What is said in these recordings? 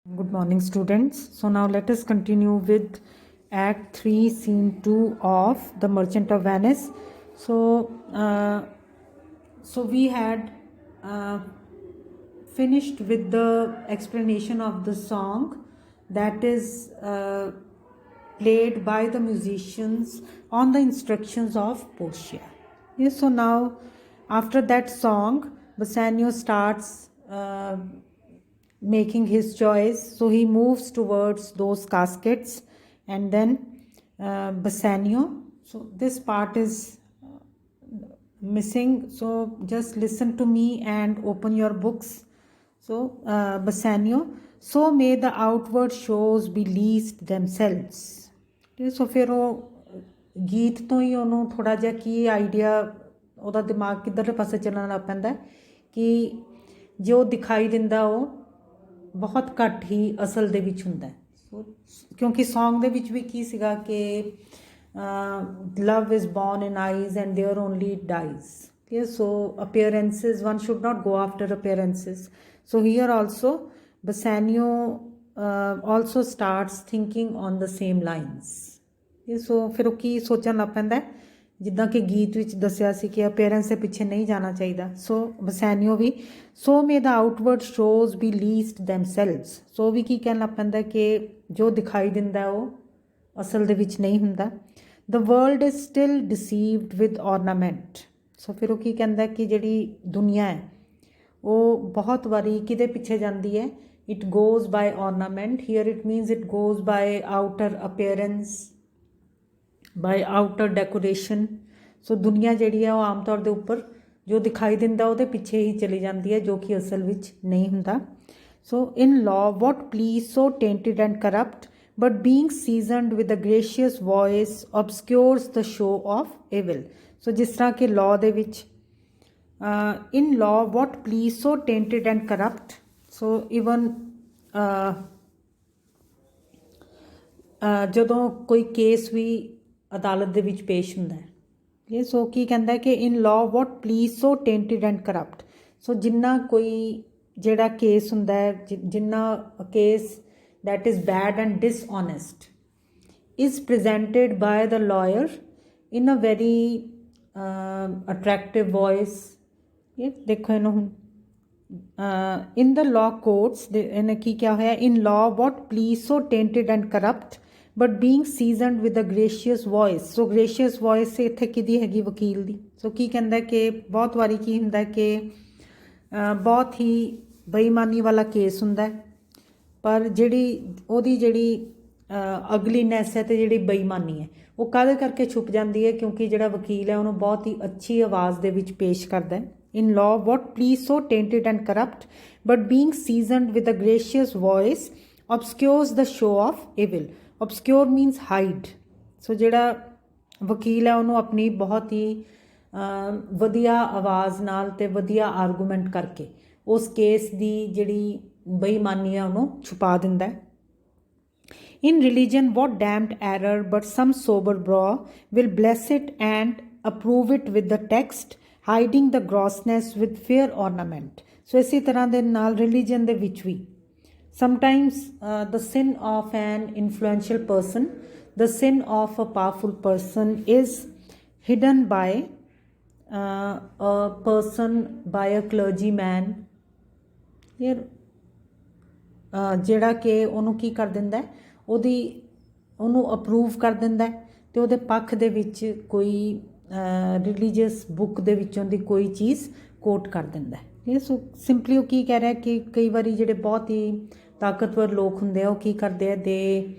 Good morning, students. So now let us continue with Act 3, Scene 2 of The Merchant of Venice. So we had finished with the explanation of the song that is played by the musicians on the instructions of Portia. Yes, so now after that song, Bassanio starts making his choice. So he moves towards those caskets and then Bassanio. So this part is missing. So just listen to me and open your books. So Bassanio, so may the outward shows be least themselves. ਸੋ ਫਿਰ ਉਹ ਗੀਤ ਤੋਂ ਹੀ ਉਹਨੂੰ ਥੋੜ੍ਹਾ ਜਿਹਾ ਕੀ idea ਉਹਦਾ ਦਿਮਾਗ ਕਿੱਧਰਲੇ ਪਾਸੇ ਚੱਲਣ ਲੱਗ ਪੈਂਦਾ ਕਿ ਜੋ ਦਿਖਾਈ ਦਿੰਦਾ ਉਹ ਬਹੁਤ ਘੱਟ ਹੀ ਅਸਲ ਦੇ ਵਿੱਚ ਹੁੰਦਾ ਸੋ ਕਿਉਂਕਿ ਸੌਂਗ ਦੇ ਵਿੱਚ ਵੀ ਕੀ ਸੀਗਾ ਕਿ love is born in eyes and there only dies okay, so appearances, one should not go after appearances. So here also Bassanio also starts thinking on the same lines. ਸੋ ਫਿਰ ਉਹ ਕੀ ਸੋਚਣ ਲੱਗ ਪੈਂਦਾ ਜਿੱਦਾਂ ਕਿ ਗੀਤ ਵਿੱਚ ਦੱਸਿਆ ਸੀ ਕਿ ਅਪੀਅਰੈਂਸ ਦੇ ਪਿੱਛੇ ਨਹੀਂ ਜਾਣਾ ਚਾਹੀਦਾ ਸੋ ਬਸੈਨੀਓ ਵੀ ਸੋ ਮੇ ਦਾ ਆਊਟਵਰਡ ਸ਼ੋਜ਼ ਬੀ ਲੀਸਟ ਦੈਮਸੈਲਵਸ ਸੋ ਵੀ ਕੀ ਕਹਿਣ ਲੱਗ ਪੈਂਦਾ ਕਿ ਜੋ ਦਿਖਾਈ ਦਿੰਦਾ ਉਹ ਅਸਲ ਦੇ ਵਿੱਚ ਨਹੀਂ ਹੁੰਦਾ the world is still deceived with ornament so ਫਿਰ ਉਹ ਕੀ ਕਹਿੰਦਾ ਕਿ ਜਿਹੜੀ ਦੁਨੀਆ ਹੈ ਉਹ ਬਹੁਤ ਵਾਰੀ ਕਿਹਦੇ ਪਿੱਛੇ ਜਾਂਦੀ ਹੈ it goes by ornament. Here it means it goes by outer appearance, by outer decoration. So ਦੁਨੀਆ ਜਿਹੜੀ ਹੈ ਉਹ ਆਮ ਤੌਰ ਦੇ ਉੱਪਰ ਜੋ ਦਿਖਾਈ ਦਿੰਦਾ ਉਹਦੇ ਪਿੱਛੇ ਹੀ ਚਲੀ ਜਾਂਦੀ ਹੈ ਜੋ ਕਿ ਅਸਲ ਵਿੱਚ ਨਹੀਂ ਹੁੰਦਾ So in law what please so tainted and corrupt but being seasoned with a gracious voice obscures the show of evil. So ਜਿਸ ਤਰ੍ਹਾਂ ਕਿ law ਦੇ ਵਿੱਚ in law what please so tainted and corrupt so even ਜਦੋਂ ਕੋਈ case ਵੀ ਅਦਾਲਤ ਦੇ ਵਿੱਚ ਪੇਸ਼ ਹੁੰਦਾ ਹੈ ਇਹ ਸੋ ਕੀ ਕਹਿੰਦਾ ਕਿ in law what plea so tainted and corrupt so ਜਿੰਨਾ ਕੋਈ ਜਿਹੜਾ ਕੇਸ ਹੁੰਦਾ ਹੈ ਜਿੰਨਾ case that is bad and dishonest is presented by the lawyer in a very attractive voice ਦੇਖੋ ਇਹਨੂੰ ਹੁਣ in the law courts ਇਹਨੇ ਕੀ ਕਿਹਾ ਹੋਇਆ in law what please so tainted and corrupt but being seasoned with a gracious voice so gracious voice ਇੱਥੇ ਕਿਹਦੀ ਹੈਗੀ ਵਕੀਲ ਦੀ ਸੋ ਕੀ ਕਹਿੰਦਾ ਕਿ ਬਹੁਤ ਵਾਰੀ ਕੀ ਹੁੰਦਾ ਕਿ ਬਹੁਤ ਹੀ ਬੇਈਮਾਨੀ ਵਾਲਾ ਕੇਸ ਹੁੰਦਾ ਪਰ ਜਿਹੜੀ ਉਹਦੀ ਜਿਹੜੀ ਅਗਲੀਨੈਸ ਹੈ ਤੇ ਜਿਹੜੀ ਬੇਈਮਾਨੀ ਹੈ ਉਹ ਕਾਹਦੇ ਕਰਕੇ ਛੁਪ ਜਾਂਦੀ ਹੈ ਕਿਉਂਕਿ ਜਿਹੜਾ ਵਕੀਲ ਹੈ ਉਹਨੂੰ ਬਹੁਤ ਹੀ ਅੱਛੀ ਆਵਾਜ਼ ਦੇ ਵਿੱਚ ਪੇਸ਼ ਕਰਦਾ ਹੈ In law, what please so tainted and corrupt, but being seasoned with a gracious voice, obscures the show of evil. Obscure means hide. So ਜਿਹੜਾ ਵਕੀਲ ਹੈ ਉਹਨੂੰ ਆਪਣੀ ਬਹੁਤ ਹੀ ਵਧੀਆ ਆਵਾਜ਼ ਨਾਲ ਤੇ ਵਧੀਆ ਆਰਗੂਮੈਂਟ ਕਰਕੇ ਉਸ ਕੇਸ ਦੀ ਜਿਹੜੀ ਬੇਈਮਾਨੀ ਹੈ ਉਹਨੂੰ ਛੁਪਾ ਦਿੰਦਾ ਹੈ In religion, what damned error, but some sober brow will bless it and approve it with the text, hiding the grossness with fair ornament. So ਇਸੇ ਤਰ੍ਹਾਂ ਦੇ ਨਾਲ religion ਦੇ ਵਿੱਚ ਵੀ sometimes the sin of an influential person, the sin of a powerful person is hidden by a person, by a clergyman here ਜਿਹੜਾ ਕਿ ਉਹਨੂੰ ਕੀ ਕਰ ਦਿੰਦਾ ਉਹਨੂੰ ਅਪਰੂਵ ਕਰ ਦਿੰਦਾ ਤੇ ਉਹਦੇ ਪੱਖ ਦੇ ਵਿੱਚ ਕੋਈ ਰਿਲੀਜੀਅਸ ਬੁੱਕ ਦੇ ਵਿੱਚੋਂ ਦੀ ਕੋਈ ਚੀਜ਼ ਕੋਟ ਕਰ ਦਿੰਦਾ ਇਹ ਸੋ ਸਿੰਪਲੀ ਉਹ ਕੀ ਕਹਿ ਰਿਹਾ ਕਿ ਕਈ ਵਾਰੀ ਜਿਹੜੇ ਬਹੁਤ ਹੀ ਤਾਕਤਵਰ ਲੋਕ ਹੁੰਦੇ ਆ ਉਹ ਕੀ ਕਰਦੇ ਆ ਦੇ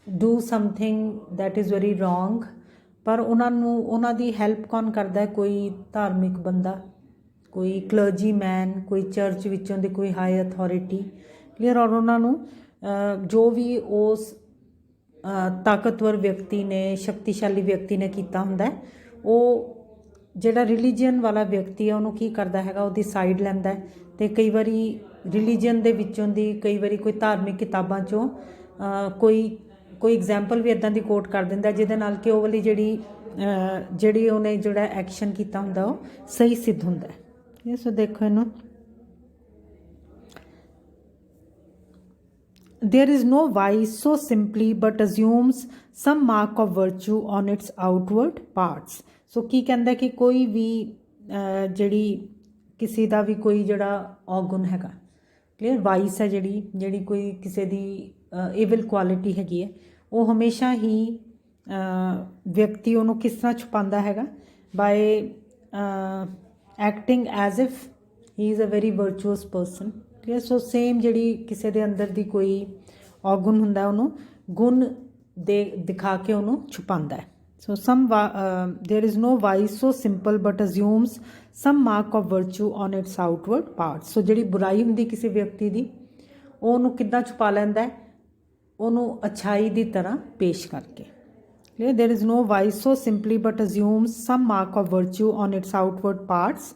do something that is very wrong ਪਰ ਉਹਨਾਂ ਦੀ ਹੈਲਪ ਕੌਣ ਕਰਦਾ ਕੋਈ ਧਾਰਮਿਕ ਬੰਦਾ ਕੋਈ ਕਲਰਜੀਮੈਨ ਕੋਈ ਚਰਚ ਵਿੱਚੋਂ ਦੀ ਕੋਈ ਹਾਈ ਅਥਾਰਟੀ ਕਲੀਅਰ ਔਰ ਉਹਨਾਂ ਨੂੰ ਜੋ ਵੀ ਉਸ ਤਾਕਤਵਰ ਵਿਅਕਤੀ ਨੇ ਸ਼ਕਤੀਸ਼ਾਲੀ ਵਿਅਕਤੀ ਨੇ ਕੀਤਾ ਹੁੰਦਾ ਉਹ ਜਿਹੜਾ ਰਿਲੀਜੀਅਨ ਵਾਲਾ ਵਿਅਕਤੀ ਹੈ ਉਹਨੂੰ ਕੀ ਕਰਦਾ ਹੈਗਾ ਉਹਦੀ ਸਾਈਡ ਲੈਂਦਾ ਅਤੇ ਕਈ ਵਾਰੀ ਰਿਲੀਜੀਅਨ ਦੇ ਵਿੱਚੋਂ ਦੀ ਕਈ ਵਾਰੀ ਕੋਈ ਧਾਰਮਿਕ ਕਿਤਾਬਾਂ 'ਚੋਂ ਕੋਈ ਐਗਜ਼ਾਮਪਲ ਵੀ ਇੱਦਾਂ ਦੀ ਕੋਟ ਕਰ ਦਿੰਦਾ ਜਿਹਦੇ ਨਾਲ ਕਿ ਉਹ ਵਾਲੀ ਜਿਹੜੀ ਉਹਨੇ ਜਿਹੜਾ ਐਕਸ਼ਨ ਕੀਤਾ ਹੁੰਦਾ ਉਹ ਸਹੀ ਸਿੱਧ ਹੁੰਦਾ ਸੋ ਦੇਖੋ ਇਹਨੂੰ there is no vice so simply but assumes some mark of virtue on its outward parts. ਸੋ ਕੀ ਕਹਿੰਦਾ ਕਿ ਕੋਈ ਵੀ ਜਿਹੜੀ ਕਿਸੇ ਦਾ ਵੀ ਕੋਈ ਜਿਹੜਾ ਔਗੁਣ ਹੈਗਾ, ਕਲੀਅਰ, ਵਾਈਸ ਹੈ ਜਿਹੜੀ ਕੋਈ ਕਿਸੇ ਦੀ ਈਵਲ ਕੁਆਲਿਟੀ ਹੈਗੀ ਹੈ, ਉਹ ਹਮੇਸ਼ਾ ਹੀ ਵਿਅਕਤੀ ਉਹਨੂੰ ਕਿਸ ਤਰ੍ਹਾਂ ਛੁਪਾਉਂਦਾ ਹੈਗਾ, by acting as if he is a very virtuous person. ਠੀਕ ਹੈ, ਸੋ ਸੇਮ ਜਿਹੜੀ ਕਿਸੇ ਦੇ ਅੰਦਰ ਦੀ ਕੋਈ ਔਗੁਣ ਹੁੰਦਾ ਉਹਨੂੰ ਗੁਣ ਦਿਖਾ ਕੇ ਉਹਨੂੰ ਛੁਪਾਉਂਦਾ ਹੈ। ਸੋ there is no vice so simple but assumes some mark of virtue on its outward parts. ਸੋ ਜਿਹੜੀ ਬੁਰਾਈ ਹੁੰਦੀ ਕਿਸੇ ਵਿਅਕਤੀ ਦੀ, ਉਹ ਉਹਨੂੰ ਕਿੱਦਾਂ ਛੁਪਾ ਲੈਂਦਾ ਹੈ, ਉਹਨੂੰ ਅੱਛਾਈ ਦੀ ਤਰ੍ਹਾਂ ਪੇਸ਼ ਕਰਕੇ। there is no vice so simply but assumes some mark of virtue on its outward parts.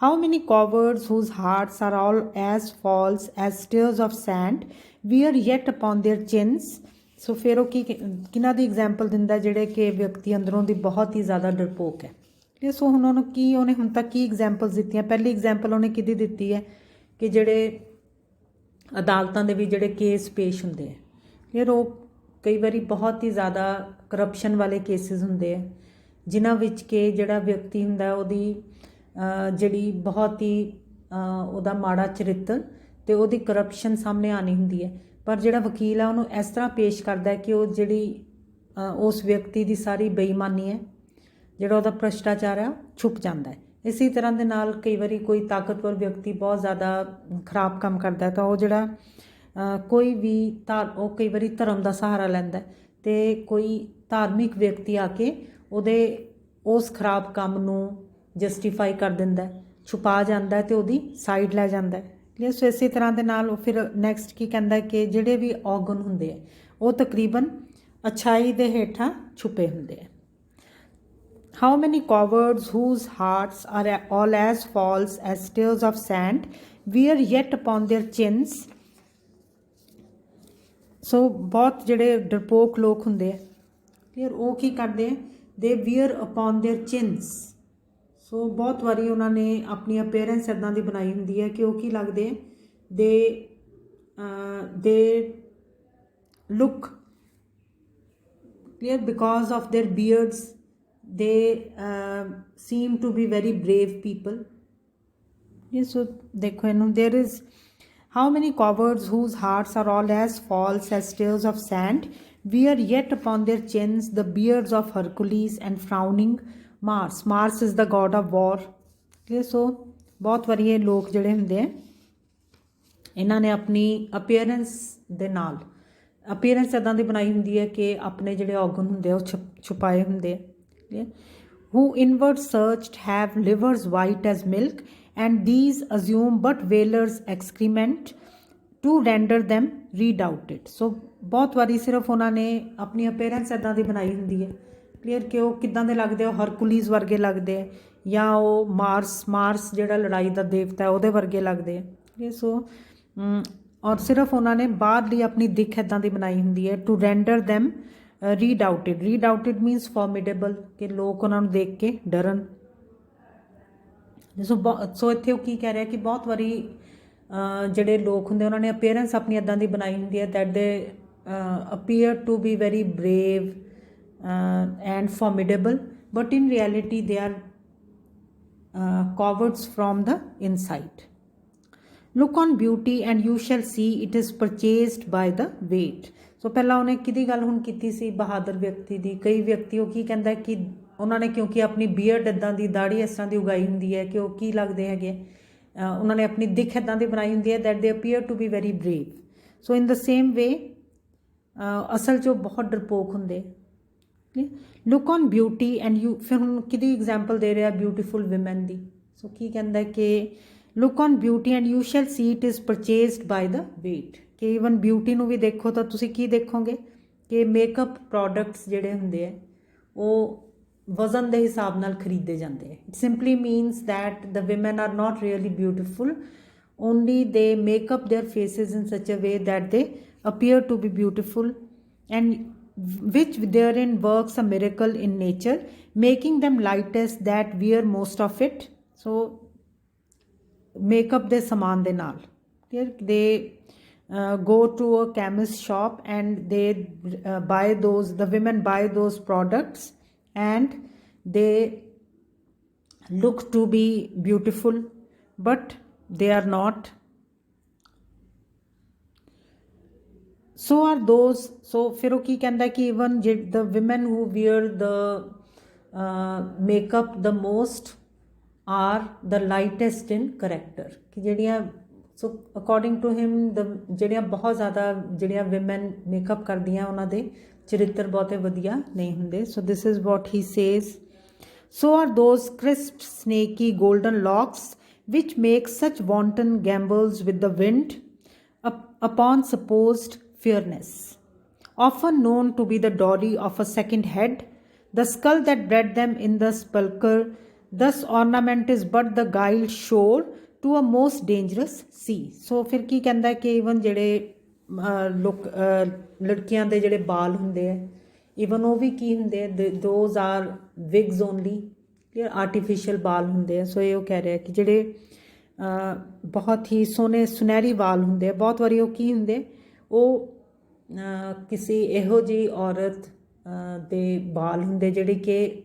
How many cowards whose hearts are all as false as stairs of sand wear yet upon their chins. ਸੋ ਫਿਰ ਉਹ ਕਿਹਨਾਂ ਦੀ example ਦਿੰਦਾ, ਜਿਹੜੇ ਕਿ ਵਿਅਕਤੀ ਅੰਦਰੋਂ ਦੀ ਬਹੁਤ ਹੀ ਜ਼ਿਆਦਾ ਡਰਪੋਕ ਹੈ। ਸੋ ਹੁਣ ਉਹਨੇ ਹੁਣ ਤੱਕ ਕੀ ਐਗਜ਼ਾਮਪਲਸ ਦਿੱਤੀਆਂ। ਪਹਿਲੀ ਐਗਜ਼ਾਮਪਲ ਉਹਨੇ ਕਿਹਦੀ ਦਿੱਤੀ ਹੈ ਕਿ ਜਿਹੜੇ ਅਦਾਲਤਾਂ ਦੇ ਵੀ ਜਿਹੜੇ ਕੇਸ ਪੇਸ਼ ਹੁੰਦੇ ਹੈ, ਫਿਰ ਉਹ ਕਈ ਵਾਰੀ ਬਹੁਤ ਹੀ ਜ਼ਿਆਦਾ ਕਰਪਸ਼ਨ ਵਾਲੇ ਕੇਸਿਸ ਹੁੰਦੇ ਹੈ, ਜਿਨ੍ਹਾਂ ਵਿੱਚ ਕਿ ਜਿਹੜਾ ਵਿਅਕਤੀ ਹੁੰਦਾ ਉਹਦੀ ਜਿਹੜੀ ਬਹੁਤ ਹੀ ਉਹਦਾ ਮਾੜਾ ਚਰਿੱਤਰ ਅਤੇ ਉਹਦੀ ਕਰਪਸ਼ਨ ਸਾਹਮਣੇ ਆਉਣੀ ਹੁੰਦੀ ਹੈ, ਪਰ ਜਿਹੜਾ ਵਕੀਲ ਆ ਉਹਨੂੰ ਇਸ ਤਰ੍ਹਾਂ ਪੇਸ਼ ਕਰਦਾ ਕਿ ਉਹ ਜਿਹੜੀ ਉਸ ਵਿਅਕਤੀ ਦੀ ਸਾਰੀ ਬੇਈਮਾਨੀ ਹੈ, ਜਿਹੜਾ ਉਹਦਾ ਭ੍ਰਿਸ਼ਟਾਚਾਰ ਆ, ਛੁਪ ਜਾਂਦਾ ਹੈ। ਇਸੇ ਤਰ੍ਹਾਂ ਦੇ ਨਾਲ ਕਈ ਵਾਰੀ ਕੋਈ ਤਾਕਤਵਰ ਵਿਅਕਤੀ ਬਹੁਤ ਜ਼ਿਆਦਾ ਖਰਾਬ ਕੰਮ ਕਰਦਾ ਤਾਂ ਉਹ ਜਿਹੜਾ ਕੋਈ ਵੀ ਉਹ ਕਈ ਵਾਰੀ ਧਰਮ ਦਾ ਸਹਾਰਾ ਲੈਂਦਾ ਅਤੇ ਕੋਈ ਧਾਰਮਿਕ ਵਿਅਕਤੀ ਆ ਕੇ ਉਹਦੇ ਉਸ ਖਰਾਬ ਕੰਮ ਨੂੰ ਜਸਟੀਫਾਈ ਕਰ ਦਿੰਦਾ, ਛੁਪਾ ਜਾਂਦਾ ਅਤੇ ਉਹਦੀ ਸਾਈਡ ਲੈ ਜਾਂਦਾ ਹੈ। ਸੋ ਇਸੇ ਤਰ੍ਹਾਂ ਦੇ ਨਾਲ ਉਹ ਫਿਰ ਨੈਕਸਟ ਕੀ ਕਹਿੰਦਾ ਕਿ ਜਿਹੜੇ ਵੀ ਔਗੁਣ ਹੁੰਦੇ ਆ ਉਹ ਤਕਰੀਬਨ ਅੱਛਾਈ ਦੇ ਹੇਠਾਂ ਛੁਪੇ ਹੁੰਦੇ ਆ। How many cowards whose hearts are all as false as stairs of sand wear yet upon their chins. ਸੋ ਬਹੁਤ ਜਿਹੜੇ ਡਰਪੋਕ ਲੋਕ ਹੁੰਦੇ ਆ, ਕਲੀਅਰ, ਉਹ ਕੀ ਕਰਦੇ ਆ, ਦੇ ਵੀਅਰ ਅਪੋਨ ਦੇਅਰ ਚਿਨਸ। ਸੋ ਬਹੁਤ ਵਾਰੀ ਉਹਨਾਂ ਨੇ ਆਪਣੀ ਅਪੀਅਰੈਂਸ ਇੱਦਾਂ ਦੀ ਬਣਾਈ ਹੁੰਦੀ ਹੈ ਕਿ ਉਹ ਕੀ ਲੱਗਦੇ ਹੈ, they look clear because of their beards they seem to be very brave people. So ਦੇਖੋ ਇਹਨੂੰ, there is how many cowards whose hearts are all as false as stairs of sand wear yet upon their chins the beards of Hercules and frowning Mars. Mars is the god of war. ਸੋ ਬਹੁਤ ਵਾਰੀ ਇਹ ਲੋਕ ਜਿਹੜੇ ਹੁੰਦੇ ਆ, ਇਹਨਾਂ ਨੇ ਆਪਣੀ ਅਪੀਅਰੈਂਸ ਦੇ ਨਾਲ ਅਪੀਅਰੈਂਸ ਇੱਦਾਂ ਦੀ ਬਣਾਈ ਹੁੰਦੀ ਹੈ ਕਿ ਆਪਣੇ ਜਿਹੜੇ ਔਗੁਣ ਹੁੰਦੇ ਆ ਉਹ ਛੁਪਾਏ ਹੁੰਦੇ ਆ। who inward searched have livers white as milk and these assume but whalers excrement to render them redoubted. ਸੋ ਬਹੁਤ ਵਾਰੀ ਸਿਰਫ ਉਹਨਾਂ ਨੇ ਆਪਣੀ ਅਪੀਅਰੈਂਸ ਇੱਦਾਂ ਦੀ ਬਣਾਈ ਹੁੰਦੀ ਹੈ, ਕਲੀਅਰ, ਕਿ ਉਹ ਕਿੱਦਾਂ ਦੇ ਲੱਗਦੇ, ਉਹ ਹਰਕੁਲੀਜ਼ ਵਰਗੇ ਲੱਗਦੇ ਆ, ਜਾਂ ਉਹ ਮਾਰਸ ਜਿਹੜਾ ਲੜਾਈ ਦਾ ਦੇਵਤਾ ਉਹਦੇ ਵਰਗੇ ਲੱਗਦੇ ਆ। ਸੋ ਔਰ ਸਿਰਫ ਉਹਨਾਂ ਨੇ ਬਾਹਰਲੀ ਆਪਣੀ ਦਿੱਖ ਇੱਦਾਂ ਦੀ ਬਣਾਈ ਹੁੰਦੀ ਹੈ, ਟੂ ਰੈਂਡਰ ਦੈਮ ਰੀਡਾਊਟਿਡ ਮੀਨਸ ਫੋਰਮੀਡੇਬਲ, ਕਿ ਲੋਕ ਉਹਨਾਂ ਨੂੰ ਦੇਖ ਕੇ ਡਰਨ। ਸੋ ਇੱਥੇ ਉਹ ਕੀ ਕਹਿ ਰਿਹਾ ਕਿ ਬਹੁਤ ਵਾਰੀ ਜਿਹੜੇ ਲੋਕ ਹੁੰਦੇ ਉਹਨਾਂ ਨੇ ਅਪੀਅਰੈਂਸ ਆਪਣੀ ਇੱਦਾਂ ਦੀ ਬਣਾਈ ਹੁੰਦੀ ਹੈ that they appear to be very brave and formidable, but in reality they are cowards from the inside. Look on beauty and you shall see it is purchased by the weight. ਸੋ ਪਹਿਲਾਂ ਉਹਨੇ ਕਿਹਦੀ ਗੱਲ ਹੁਣ ਕੀਤੀ ਸੀ, ਬਹਾਦਰ ਵਿਅਕਤੀ ਦੀ। ਕਈ ਵਿਅਕਤੀ ਉਹ ਕੀ ਕਹਿੰਦਾ ਕਿ ਉਹਨਾਂ ਨੇ ਕਿਉਂਕਿ ਆਪਣੀ ਬੀਅਰਡ ਇੱਦਾਂ ਦੀ, ਦਾੜੀ ਇਸ ਤਰ੍ਹਾਂ ਦੀ ਉਗਾਈ ਹੁੰਦੀ ਹੈ ਕਿ ਉਹ ਕੀ ਲੱਗਦੇ ਹੈਗੇ, ਉਹਨਾਂ ਨੇ ਆਪਣੀ ਦਿੱਖ ਇੱਦਾਂ ਦੀ ਬਣਾਈ ਹੁੰਦੀ ਹੈ that they appear to be very brave. So in the same way ਅਸਲ 'ਚ ਉਹ ਬਹੁਤ ਡਰਪੋਕ ਹੁੰਦੇ। Look on beauty and you, ਫਿਰ ਹੁਣ ਕਿਹਦੀ ਐਗਜ਼ਾਮਪਲ ਦੇ ਰਿਹਾ, ਬਿਊਟੀਫੁਲ ਵਿਮਨ ਦੀ। ਸੋ ਕੀ ਕਹਿੰਦਾ ਕਿ look on beauty and you shall see it is purchased by the weight, ਕਿ ਈਵਨ ਬਿਊਟੀ ਨੂੰ ਵੀ ਦੇਖੋ ਤਾਂ ਤੁਸੀਂ ਕੀ ਦੇਖੋਗੇ ਕਿ ਮੇਕਅਪ ਪ੍ਰੋਡਕਟਸ ਜਿਹੜੇ ਹੁੰਦੇ ਆ ਉਹ ਵਜ਼ਨ ਦੇ ਹਿਸਾਬ ਨਾਲ ਖਰੀਦੇ ਜਾਂਦੇ ਆ। It simply means that the women are not really beautiful, only they makeup their faces in such a way that they appear to be beautiful and which therein works a miracle in nature, making them lightest that wear most of it. So makeup ਦੇ ਸਮਾਨ ਦੇ ਨਾਲ, they go to a chemist shop and they buy those, the women buy those products and they look to be beautiful but they are not. So are those, so ਫਿਰ ਉਹ ਕੀ ਕਹਿੰਦਾ ਕਿ even the women who wear the makeup the most are the lightest in character, ਕਿ ਜਿਹੜੀਆਂ, so according to him the ਜਿਹੜੀਆਂ ਬਹੁਤ ਜ਼ਿਆਦਾ ਜਿਹੜੀਆਂ women makeup ਕਰਦੀਆਂ ਉਹਨਾਂ ਦੇ ਚਰਿੱਤਰ ਬਹੁਤੇ ਵਧੀਆ ਨਹੀਂ ਹੁੰਦੇ. So this is what he says. So are those crisp snaky golden locks which make such wanton gambols with the wind upon supposed fairness, often known to be the dowry of a second head, the skull that bred them in the sepulchre. Thus ornament is but the guile shore to a most dangerous sea. So ਫਿਰ ਕੀ ਕਹਿੰਦਾ ਕਿ even ਜਿਹੜੇ ਲੋਕ ਲੜਕੀਆਂ ਦੇ ਜਿਹੜੇ ਬਾਲ ਹੁੰਦੇ ਆ, even ਉਹ ਵੀ ਕੀ ਹੁੰਦੇ ਆ, those are wigs only, clear, artificial ਬਾਲ ਹੁੰਦੇ ਆ. ਸੋ ਇਹ ਉਹ ਕਹਿ ਰਿਹਾ ਕਿ ਜਿਹੜੇ ਬਹੁਤ ਹੀ ਸੋਹਣੇ ਸੁਨਹਿਰੀ ਵਾਲ ਹੁੰਦੇ ਆ, ਬਹੁਤ ਵਾਰੀ ਉਹ ਕੀ ਹੁੰਦੇ, ਉਹ ਕਿਸੇ ਇਹੋ ਜਿਹੀ ਔਰਤ ਦੇ ਵਾਲ ਹੁੰਦੇ ਜਿਹੜੀ ਕਿ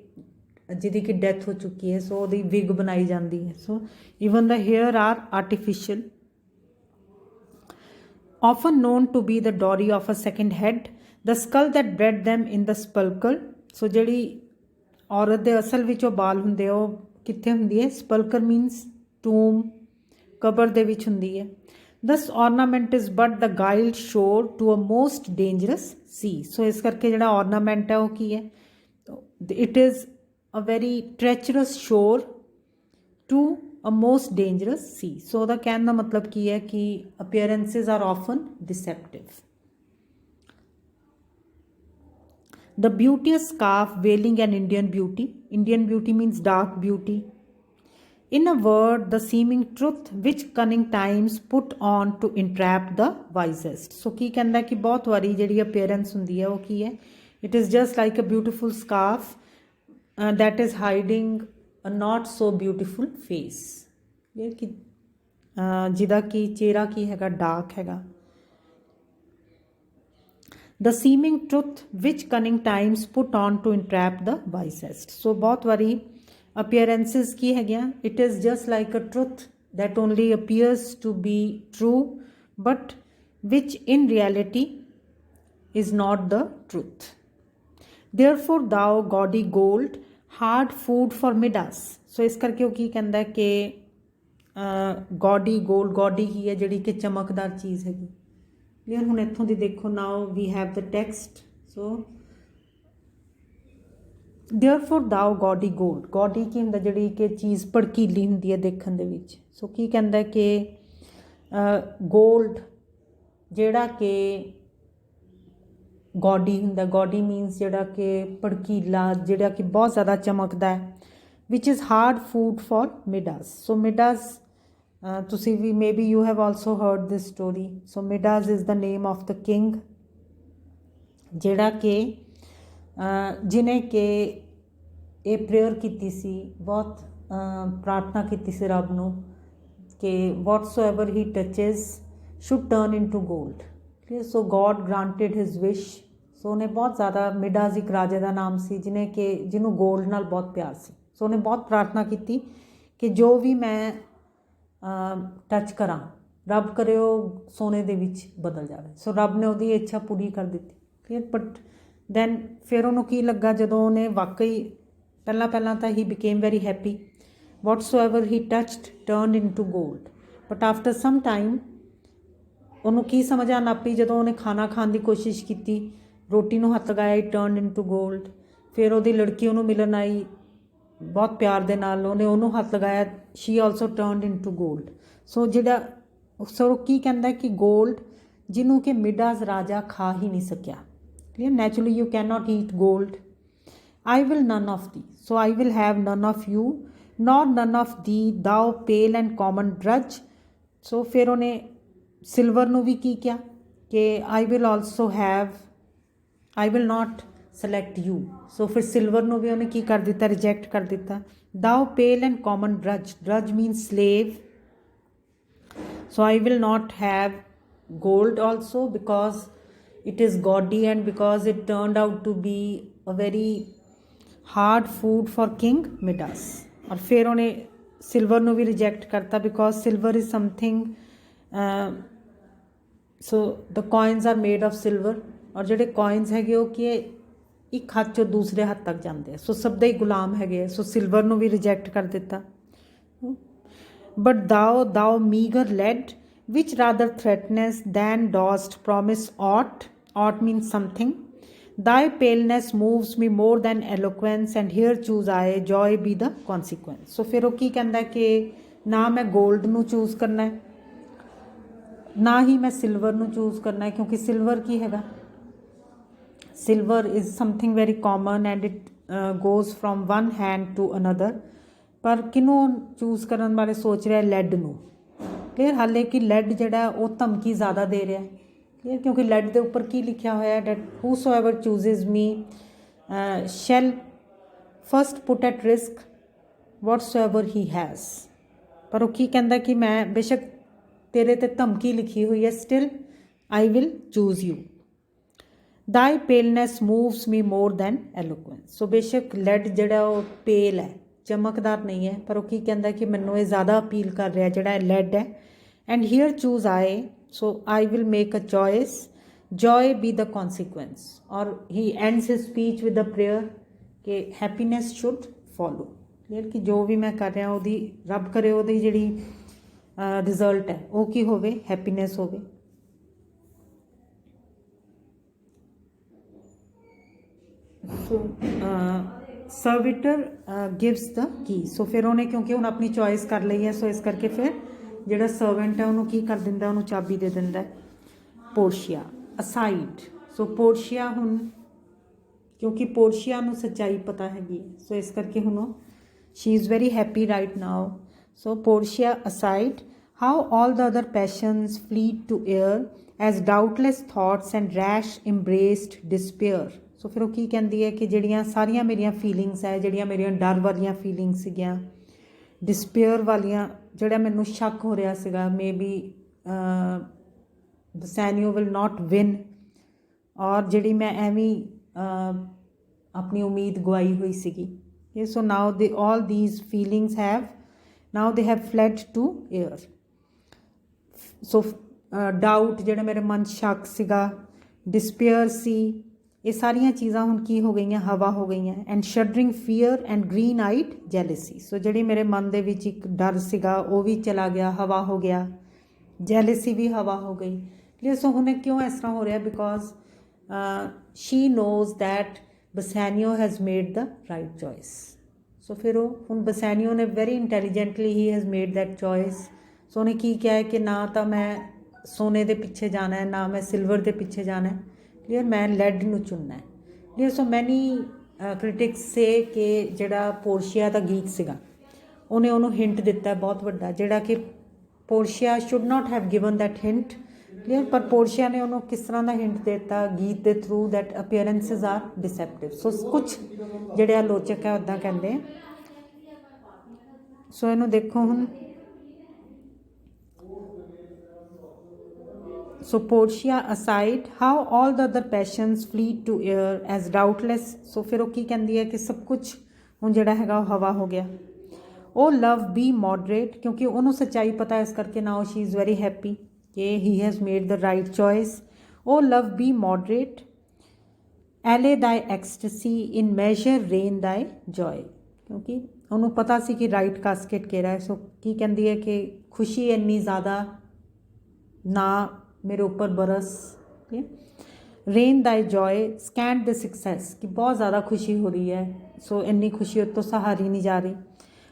ਜਿਹਦੀ ਕਿ ਡੈਥ ਹੋ ਚੁੱਕੀ ਹੈ, ਸੋ ਉਹਦੀ ਵਿਗ ਬਣਾਈ ਜਾਂਦੀ ਹੈ. So even the hair are artificial, often known to be the dowry of a second head, the skull that bred them in the sepulchre. ਸੋ ਜਿਹੜੀ ਔਰਤ ਦੇ ਅਸਲ ਵਿੱਚ ਉਹ ਬਾਲ ਹੁੰਦੇ ਉਹ ਕਿੱਥੇ ਹੁੰਦੀ ਹੈ, sepulchre means tomb, ਕਬਰ ਦੇ ਵਿੱਚ ਹੁੰਦੀ ਹੈ. Thus ornament is but the guile shore to a most dangerous sea. ਸੋ ਇਸ ਕਰਕੇ ਜਿਹੜਾ ornament ਹੈ ਉਹ ਕੀ ਹੈ, it is a very treacherous shore to a most dangerous sea. ਸੋ ਉਹਦਾ ਕਹਿਣ ਦਾ ਮਤਲਬ ਕੀ ਹੈ ਕਿ appearances are often deceptive. The beauteous scarf veiling an Indian beauty. Indian beauty means dark beauty. In a word, the seeming truth which cunning times put on to entrap the wisest. So ਕੀ ਕਹਿੰਦਾ ਕਿ ਬਹੁਤ ਵਾਰੀ ਜਿਹੜੀ appearance ਹੁੰਦੀ ਹੈ ਉਹ ਕੀ ਹੈ, it is just like a beautiful scarf that is hiding a not so beautiful face. ਇਹ ਕਿ ਜਿਹਦਾ ਕਿ ਚਿਹਰਾ ਕੀ ਹੈਗਾ, ਡਾਰਕ ਹੈਗਾ. The seeming truth which cunning times put on to entrap the wisest. So ਬਹੁਤ ਵਾਰੀ appearances ਕੀ ਹੈਗੀਆਂ, it is just like a truth that only appears to be true but which in reality is not the truth. Therefore thou gaudy gold, hard food for Midas. So ਇਸ ਕਰਕੇ ਉਹ ਕੀ ਕਹਿੰਦਾ ਕਿ gaudy gold, gaudy ਕੀ ਹੈ, ਜਿਹੜੀ ਕਿ ਚਮਕਦਾਰ ਚੀਜ਼ ਹੈਗੀ. ਕਲੀਅਰ, ਹੁਣ ਇੱਥੋਂ ਦੀ ਦੇਖੋ, now we have the text. So therefore thou gaudy gold, gaudy ਕੀ ਹੁੰਦਾ, ਜਿਹੜੀ ਕਿ ਚੀਜ਼ ਭੜਕੀਲੀ ਹੁੰਦੀ ਹੈ ਦੇਖਣ ਦੇ ਵਿੱਚ. ਸੋ ਕੀ ਕਹਿੰਦਾ ਕਿ ਗੋਲਡ ਜਿਹੜਾ ਕਿ ਗੌਡੀ ਹੁੰਦਾ, ਗੌਡੀ ਮੀਨਸ ਜਿਹੜਾ ਕਿ ਭੜਕੀਲਾ, ਜਿਹੜਾ ਕਿ ਬਹੁਤ ਜ਼ਿਆਦਾ ਚਮਕਦਾ ਹੈ, which is hard food for Midas. So Midas ਤੁਸੀਂ ਵੀ maybe you have also heard this story. So Midas is the name of the king, ਜਿਹੜਾ ਕਿ ਜਿਹਨੇ ਕਿ ਇਹ ਪ੍ਰੇਅਰ ਕੀਤੀ ਸੀ, ਬਹੁਤ ਪ੍ਰਾਰਥਨਾ ਕੀਤੀ ਸੀ ਰੱਬ ਨੂੰ ਕਿ whatsoever he touches should turn into gold. So God granted his wish. ਸੋ ਉਹਨੇ ਬਹੁਤ ਜ਼ਿਆਦਾ, ਮਿਡਾਸ ਇੱਕ ਰਾਜੇ ਦਾ ਨਾਮ ਸੀ ਜਿਹਨੂੰ ਗੋਲਡ ਨਾਲ ਬਹੁਤ ਪਿਆਰ ਸੀ. ਸੋ ਉਹਨੇ ਬਹੁਤ ਪ੍ਰਾਰਥਨਾ ਕੀਤੀ ਕਿ ਜੋ ਵੀ ਮੈਂ ਟੱਚ ਕਰਾਂ, ਰੱਬ ਕਰੇ ਉਹ ਸੋਨੇ ਦੇ ਵਿੱਚ ਬਦਲ ਜਾਵੇ. ਸੋ ਰੱਬ ਨੇ ਉਹਦੀ ਇੱਛਾ ਪੂਰੀ ਕਰ ਦਿੱਤੀ. ਕਲੀਅਰ, ਬਟ ਦੈਨ ਫਿਰ ਉਹਨੂੰ ਕੀ ਲੱਗਾ, ਜਦੋਂ ਉਹਨੇ ਵਾਕਈ ਪਹਿਲਾਂ ਤਾਂ ਹੀ became very happy, whatsoever he touched turned into gold. but after some time ਉਹਨੂੰ ਕੀ ਸਮਝ ਆਉਣ ਲੱਗ ਪਈ, ਜਦੋਂ ਉਹਨੇ ਖਾਣਾ ਖਾਣ ਦੀ ਕੋਸ਼ਿਸ਼ ਕੀਤੀ, ਰੋਟੀ ਨੂੰ ਹੱਥ ਲਗਾਇਆ, it turned into gold. ਫਿਰ ਉਹਦੀ ਲੜਕੀ ਉਹਨੂੰ ਮਿਲਣ ਆਈ ਬਹੁਤ ਪਿਆਰ ਦੇ ਨਾਲ, ਉਹਨੂੰ ਹੱਥ ਲਗਾਇਆ, she also turned into gold. ਸੋ ਕੀ ਕਹਿੰਦਾ ਕਿ ਗੋਲਡ ਜਿਹਨੂੰ ਕਿ ਮਿਡਾਸ ਰਾਜਾ ਖਾ ਹੀ ਨਹੀਂ ਸਕਿਆ. Clear? Naturally you cannot eat gold. I will none of thee, so I will have none of you, nor none of thee, thou pale and common drudge. So ਫਿਰ ਉਹਨੇ ਸਿਲਵਰ ਨੂੰ ਵੀ ਕੀ ਕਿਹਾ ਕਿ I will also have, I will not select you. So ਫਿਰ silver ਨੂੰ ਵੀ ਉਹਨੇ ਕੀ ਕਰ ਦਿੱਤਾ, ਰਿਜੈਕਟ ਕਰ ਦਿੱਤਾ. thou pale and common drudge, drudge means slave. So I will not have gold also, because it is gaudy and because it turned out to be a very hard food for King Midas. और फिर उन्हें silver ਨੂੰ ਵੀ reject ਕਰਤਾ because silver is something, so the coins are made of silver, ਔਰ ਜਿਹੜੇ coins ਹੈਗੇ ਉਹ ਕੀ ਹੈ, ਇੱਕ ਹੱਥ ਚੋਂ ਦੂਸਰੇ ਹੱਥ ਤੱਕ ਜਾਂਦੇ ਆ, ਸੋ ਸਭ ਦੇ ਹੀ ਗੁਲਾਮ ਹੈਗੇ ਆ, ਸੋ ਸਿਲਵਰ ਨੂੰ ਵੀ ਰਿਜੈਕਟ ਕਰ ਦਿੱਤਾ. But thou meager lead, which rather threatenest than dost promise aught. Aught means something. Thy paleness moves me more than eloquence, and here choose I, joy be the consequence. So फिर वो की कहता है कि ना मैं गोल्ड ਨੂੰ choose ਕਰਨਾ ਹੈ, ਨਾ ਹੀ ਮੈਂ ਸਿਲਵਰ ਨੂੰ ਚੂਜ਼ ਕਰਨਾ ਹੈ, ਕਿਉਂਕਿ ਸਿਲਵਰ ਕੀ ਹੈਗਾ, silver is something very common and it goes from one hand to another. ਪਰ ਕਿਨੂੰ ਚੂਜ਼ ਕਰਨ ਬਾਰੇ ਸੋਚ ਰਿਹਾ, ਲੈਡ ਨੂੰ. ਕਲੀਅਰ, ਹਾਲੇ ਕਿ ਲੈਡ ਜਿਹੜਾ ਉਹ ਧਮਕੀ ਜ਼ਿਆਦਾ ਦੇ ਰਿਹਾ, ਕਲੀਅਰ, ਕਿਉਂਕਿ ਲੈਡ ਦੇ ਉੱਪਰ ਕੀ ਲਿਖਿਆ ਹੋਇਆ, that whosoever chooses me shall first put at risk whatsoever he has. ਪਰ ਉਹ ਕੀ ਕਹਿੰਦਾ ਕਿ ਮੈਂ ਬੇਸ਼ੱਕ ਤੇਰੇ 'ਤੇ ਧਮਕੀ ਲਿਖੀ ਹੋਈ ਹੈ, still I will choose you. Thy paleness moves me more than eloquence. ਸੋ ਬੇਸ਼ੱਕ ਲੈਡ ਜਿਹੜਾ ਉਹ ਪੇਲ ਹੈ, ਚਮਕਦਾਰ ਨਹੀਂ ਹੈ, ਪਰ ਉਹ ਕੀ ਕਹਿੰਦਾ ਕਿ ਮੈਨੂੰ ਇਹ ਜ਼ਿਆਦਾ ਅਪੀਲ ਕਰ ਰਿਹਾ ਜਿਹੜਾ ਲੈਡ ਹੈ. And here choose I, so I will make a choice, joy be the consequence. ਔਰ he ends his speech with a prayer ਕਿ ਹੈਪੀਨੈਸ ਸ਼ੁੱਡ ਫੋਲੋ. ਕਲੀਅਰ, ਕਿ ਜੋ ਵੀ ਮੈਂ ਕਰ ਰਿਹਾ ਉਹਦੀ ਰੱਬ ਕਰੇ ਉਹਦੀ ਜਿਹੜੀ ਰਿਜ਼ਲਟ ਹੈ ਉਹ ਕੀ ਹੋਵੇ, ਹੈਪੀਨੈਸ ਹੋਵੇ. ਸੋ ਸਰਵਿਟਰ ਗਿਵਸ ਦਾ ਕੀ. ਸੋ ਫਿਰ ਉਹਨੇ ਕਿਉਂਕਿ ਹੁਣ ਆਪਣੀ ਚੋਇਸ ਕਰ ਲਈ ਹੈ, ਸੋ ਇਸ ਕਰਕੇ ਫਿਰ ਜਿਹੜਾ ਸਰਵੈਂਟ ਹੈ ਉਹਨੂੰ ਕੀ ਕਰ ਦਿੰਦਾ, ਉਹਨੂੰ ਚਾਬੀ ਦੇ ਦਿੰਦਾ. Portia aside. ਸੋ ਪੋਰਸ਼ੀਆ ਹੁਣ ਕਿਉਂਕਿ ਪੋਰਸ਼ੀਆ ਨੂੰ ਸੱਚਾਈ ਪਤਾ ਹੈਗੀ, ਸੋ ਇਸ ਕਰਕੇ ਹੁਣ ਉਹ she is very happy right now. So Portia aside, how all the other passions fleet to air as ਡਾਊਟਲੈਸ thoughts and rash embraced despair. So ਫਿਰ ਉਹ ਕੀ ਕਹਿੰਦੀ ਹੈ ਕਿ ਜਿਹੜੀਆਂ ਸਾਰੀਆਂ ਮੇਰੀਆਂ ਫੀਲਿੰਗਸ ਹੈ, ਜਿਹੜੀਆਂ ਮੇਰੀਆਂ ਡਰ ਵਾਲੀਆਂ ਫੀਲਿੰਗਸ ਸੀਗੀਆਂ, ਡਿਸਪੇਅਰ ਵਾਲੀਆਂ, ਜਿਹੜਾ ਮੈਨੂੰ ਸ਼ੱਕ ਹੋ ਰਿਹਾ ਸੀਗਾ maybe Bassanio will not win, ਔਰ ਜਿਹੜੀ ਮੈਂ ਐਵੇਂ ਆਪਣੀ ਉਮੀਦ ਗਵਾਈ ਹੋਈ ਸੀਗੀ. So now they all these feelings have now they have fled to air. So doubt, ਜਿਹੜਾ ਮੇਰੇ ਮਨ 'ਚ ਸ਼ੱਕ ਸੀਗਾ, ਡਿਸਪੇਅਰ ਸੀ, ਇਹ ਸਾਰੀਆਂ ਚੀਜ਼ਾਂ ਹੁਣ ਕੀ ਹੋ ਗਈਆਂ, ਹਵਾ ਹੋ ਗਈਆਂ. And shuddering fear and green eyed jealousy. So ਜਿਹੜੀ ਮੇਰੇ ਮਨ ਦੇ ਵਿੱਚ ਇੱਕ ਡਰ ਸੀਗਾ ਉਹ ਵੀ ਚਲਾ ਗਿਆ, ਹਵਾ ਹੋ ਗਿਆ, ਜੈਲਸੀ ਵੀ ਹਵਾ ਹੋ ਗਈ. ਕਲੀਅਰ. ਸੋ ਹੁਣ ਕਿਉਂ ਇਸ ਤਰ੍ਹਾਂ ਹੋ ਰਿਹਾ, because she knows that Bassanio has made the right choice. So ਫਿਰ ਉਹ ਹੁਣ ਬਸੈਨੀਓ ਨੇ very intelligently he has made that choice. So ਉਹਨੇ ਕੀ ਕਿਹਾ ਹੈ ਕਿ ਨਾ ਤਾਂ ਮੈਂ ਸੋਨੇ ਦੇ ਪਿੱਛੇ ਜਾਣਾ ਹੈ, ਨਾ ਮੈਂ ਸਿਲਵਰ ਦੇ ਪਿੱਛੇ ਜਾਣਾ ਹੈ, ਕਲੀਅਰ, ਮੈਂ ਲੈਡ ਨੂੰ ਚੁਣਨਾ ਹੈ. ਕਲੀਅਰ. ਸੋ ਮੈਨੀ ਕ੍ਰਿਟਿਕਸ ਸੇ ਕਿ ਜਿਹੜਾ ਪੋਰਸ਼ੀਆ ਦਾ ਗੀਤ ਸੀਗਾ ਉਹਨੇ ਉਹਨੂੰ ਹਿੰਟ ਦਿੱਤਾ ਬਹੁਤ ਵੱਡਾ, ਜਿਹੜਾ ਕਿ Portia should not have given that hint. Clear. ਪਰ ਪੋਰਸ਼ੀਆ ਨੇ ਉਹਨੂੰ ਕਿਸ ਤਰ੍ਹਾਂ ਦਾ ਹਿੰਟ ਦਿੱਤਾ ਗੀਤ ਦੇ ਥਰੂ, ਦੈਟ ਅਪੀਅਰੈਂਸਿਸ ਆਰ ਡਿਸੈਪਟਿਵ. ਸੋ ਕੁਛ ਜਿਹੜੇ ਆਲੋਚਕ ਹੈ ਉੱਦਾਂ ਕਹਿੰਦੇ. ਸੋ ਇਹਨੂੰ ਦੇਖੋ ਹੁਣ. So Portia aside, how all the other passions fleet to air as doubtless. So ਫਿਰ ਉਹ ਕੀ ਕਹਿੰਦੀ ਹੈ ਕਿ ਸਭ ਕੁਛ ਹੁਣ ਜਿਹੜਾ ਹੈਗਾ ਉਹ ਹਵਾ ਹੋ ਗਿਆ. ਉਹ ਲਵ ਬੀ ਮੋਡਰੇਟ, ਕਿਉਂਕਿ ਉਹਨੂੰ ਸੱਚਾਈ ਪਤਾ, ਇਸ ਕਰਕੇ now she is very happy ਕਿ ਹੀ has made the right choice. ਉਹ ਲਵ ਬੀ ਮੋਡਰੇਟ, ਐਲੇ दाई ਐਕਸਟਸੀ ਇਨ ਮੈਜਰ ਰੇਨ दाई ਜੋਏ. ਕਿਉਂਕਿ ਉਹਨੂੰ ਪਤਾ ਸੀ ਕਿ ਰਾਈਟ ਕਾਸਕੇਟ ਕਿਹੜਾ ਹੈ. ਸੋ ਕੀ ਕਹਿੰਦੀ ਹੈ ਕਿ ਖੁਸ਼ੀ ਇੰਨੀ ਜ਼ਿਆਦਾ ਨਾ ਮੇਰੇ ਉੱਪਰ ਬਰਸ. ਰੇਨ दाई ਜੋਏ, ਸਕੈਂਡ ਦ ਸਕਸੈਸ, ਕਿ ਬਹੁਤ ਜ਼ਿਆਦਾ ਖੁਸ਼ੀ ਹੋ ਰਹੀ ਹੈ, ਸੋ ਇੰਨੀ ਖੁਸ਼ੀ ਉਹ ਤੋਂ ਸਹਾਰੀ ਨਹੀਂ ਜਾ ਰਹੀ.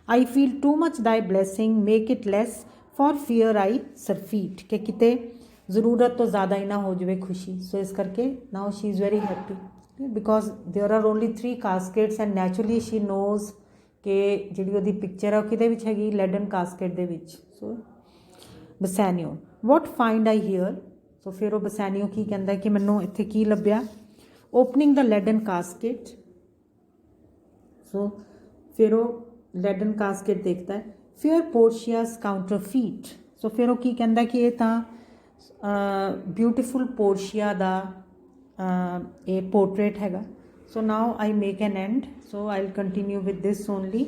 I feel too much thy blessing, make it less for fear I surfeit, ਕਿ ਕਿਤੇ ਜ਼ਰੂਰਤ ਤੋਂ ਜ਼ਿਆਦਾ ਹੀ ਨਾ ਹੋ ਜਾਵੇ ਖੁਸ਼ੀ. ਸੋ ਇਸ ਕਰਕੇ now she is very happy because there are only 3 caskets and naturally she knows ਕਿ ਜਿਹੜੀ ਉਹਦੀ ਪਿਕਚਰ ਹੈ ਉਹ ਕਿਹਦੇ ਵਿੱਚ ਹੈਗੀ, ਲੈਡਨ ਕਾਸਕੇਟ ਦੇ ਵਿੱਚ. ਸੋ Bassanio, what find I here. ਸੋ ਫਿਰ ਉਹ ਬਸੈਨੀਓ ਕੀ ਕਹਿੰਦਾ ਕਿ ਮੈਨੂੰ ਇੱਥੇ ਕੀ ਲੱਭਿਆ, ਓਪਨਿੰਗ ਦ ਲੈਡਨ ਕਾਸਕੇਟ. ਸੋ ਫਿਰ ਉਹ ਲੈਡਨ ਕਾਸਕੇਟ ਦੇਖਦਾ ਹੈ. ਫਿਰ ਪੋਰਸ਼ੀਆਸ ਕਾਊਂਟਰਫੀਟ. ਸੋ ਫਿਰ ਉਹ ਕੀ ਕਹਿੰਦਾ ਕਿ ਇਹ ਤਾਂ ਬਿਊਟੀਫੁਲ ਪੋਰਸ਼ੀਆ ਦਾ ਇਹ ਪੋਰਟਰੇਟ ਹੈਗਾ। So now I make an end, so I will continue with this only.